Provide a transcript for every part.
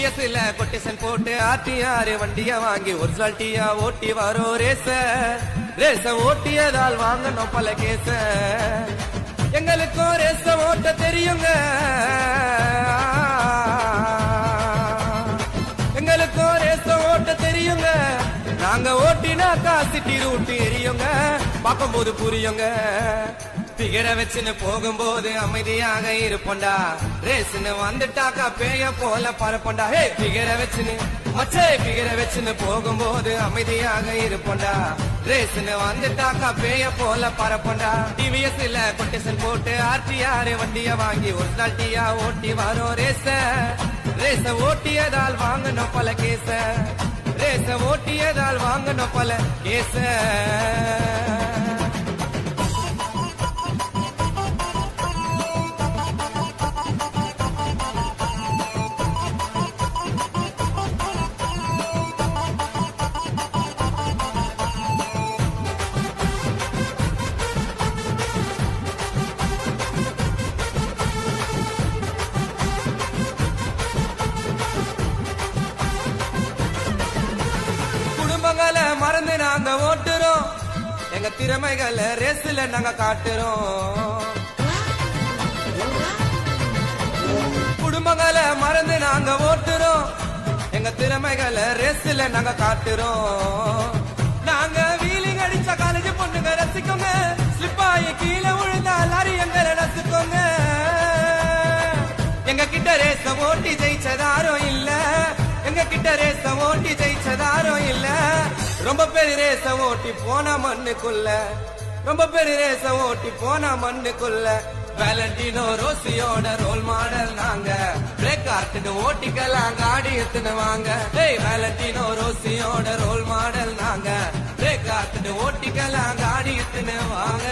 டிவிஎஸ்ல quotation போட்டு RTR வண்டிய வாங்கி ஒரிஜினல் டீயா ஓட்டி வரோ ரேச ஓட்டியதால் வாங்கணும் பல கேச. எங்களுக்கும் ரேச ஓட்ட தெரியுங்க, எங்களுக்கும் ரேச ஓட்ட தெரியுங்க. நாங்க ஓட்டினாக்கா சிட்டி ரூட்டி எரியுங்க, பார்க்கும் போது புரியுங்க. பிகர வச்சுன்னு போகும்போது அமைதியாக இருப்போண்டா, ரேஸ்ன்னு வந்துட்டாக்கா பேய போல பரப்போண்டா. ஹே பிகர வச்சுன்னு மச்சே பிகர வச்சுன்னு போகும்போது அமைதியாக இருப்போண்டா, ரேஸ்ன்னு வந்துட்டாக்கா பேய போல பரப்போண்டா. டிவிஎஸ்ல கொட்டேஷன் போட்டு ஆர்டிஆர் வண்டிய வாங்கி ஒரிஜினல் டீயா ஓட்டி வரோம் ரேச ஓட்டியதால் வாங்கணும் பல கேச, ரேச ஓட்டியதால் வாங்கணும் பல கேச. மறந்து நாங்க ஓட்டுறோம், எங்க திறமைகளை ரேஸ்ல நாங்க காட்டுறோம். குடும்பங்களை மறந்து நாங்க ஓட்டுறோம், எங்க திறமைகளை ரேஸ்ல நாங்க காட்டுறோம். நாங்க வீலிங் அடிச்ச காலேஜ் பொண்ணுங்க ரசிக்கோங்க, ஸ்லிப்பாயி கீழே விழுந்தா லாரி எங்களை ரசிக்கோங்க. எங்க கிட்ட ரேச ஓட்டி ஜெயிச்சதாரும் இல்ல, எங்க கிட்ட ரேச ஓட்டி ஜெயிச்சதாரும் இல்ல. ரொம்ப பேரு ரேச ஓட்டி போன மண்ணுக்குள்ள, ரொம்ப பேரு ரேச ஓட்டி போன மண்ணுக்குள்ள. வேலண்டினோ ரோசியோட ரோல் மாடல் நாங்க, பிரேக் ஆர்ட்னு ஓட்டிக்கலாம் காடி எத்துன்னு வாங்க. வேலண்டினோ ரோசியோட ரோல் மாடல் நாங்க, பிரேக் ஆர்ட்னு ஓட்டிக்கலாம் காடி எத்துன்னு வாங்க.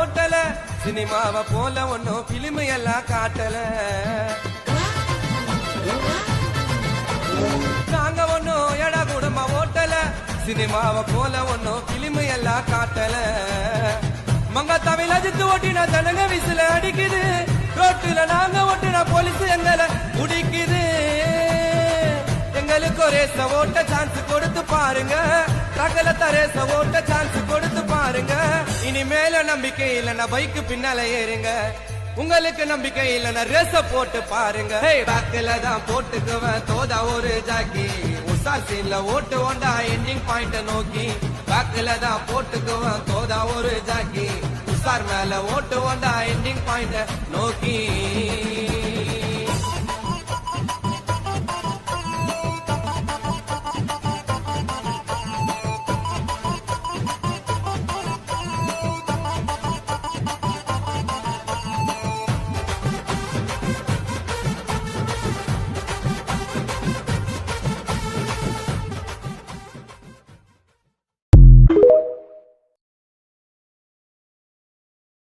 ஓட்டல சினிமாவை போல ஒன்னும் பிலிம் எல்லாம் காட்டல, நாங்க ஒன்னும் எடா குடும்ப ஓட்டல சினிமாவை போல ஒன்னும் பிலிம் எல்லாம் காட்டல. மங்க தமிழ் அஜித்து ஓட்டின ஜனங்க விசில அடிக்குது, ரோட்டுல நாங்க ஓட்டின போலீஸ் எங்களை குடிக்குது. எங்களுக்கு ரேச ஓட்ட சான்ஸ் கொடுத்து பாருங்க, ரகலத்த ரேச ஓட்ட சான்ஸ் கொடுத்து பாருங்க. இனிமேல நம்பிக்கை இல்லைன்னா பைக்கு பின்னால ஏறுங்க, உங்களுக்கு நம்பிக்கை இல்லைன்னா ரேச போட்டு பாருங்க. பேக்கில தான் போட்டுக்குவேன் தோதா ஒரு ஜாக்கி, உசார் சீன்ல ஓட்டு ஓண்டா எண்டிங் பாயிண்ட் நோக்கி. பேக்கில தான் போட்டுக்குவேன் தோதா ஒரு ஜாக்கி, உசார் மேல ஓட்டு ஓண்டா எண்டிங் பாயிண்ட் நோக்கி.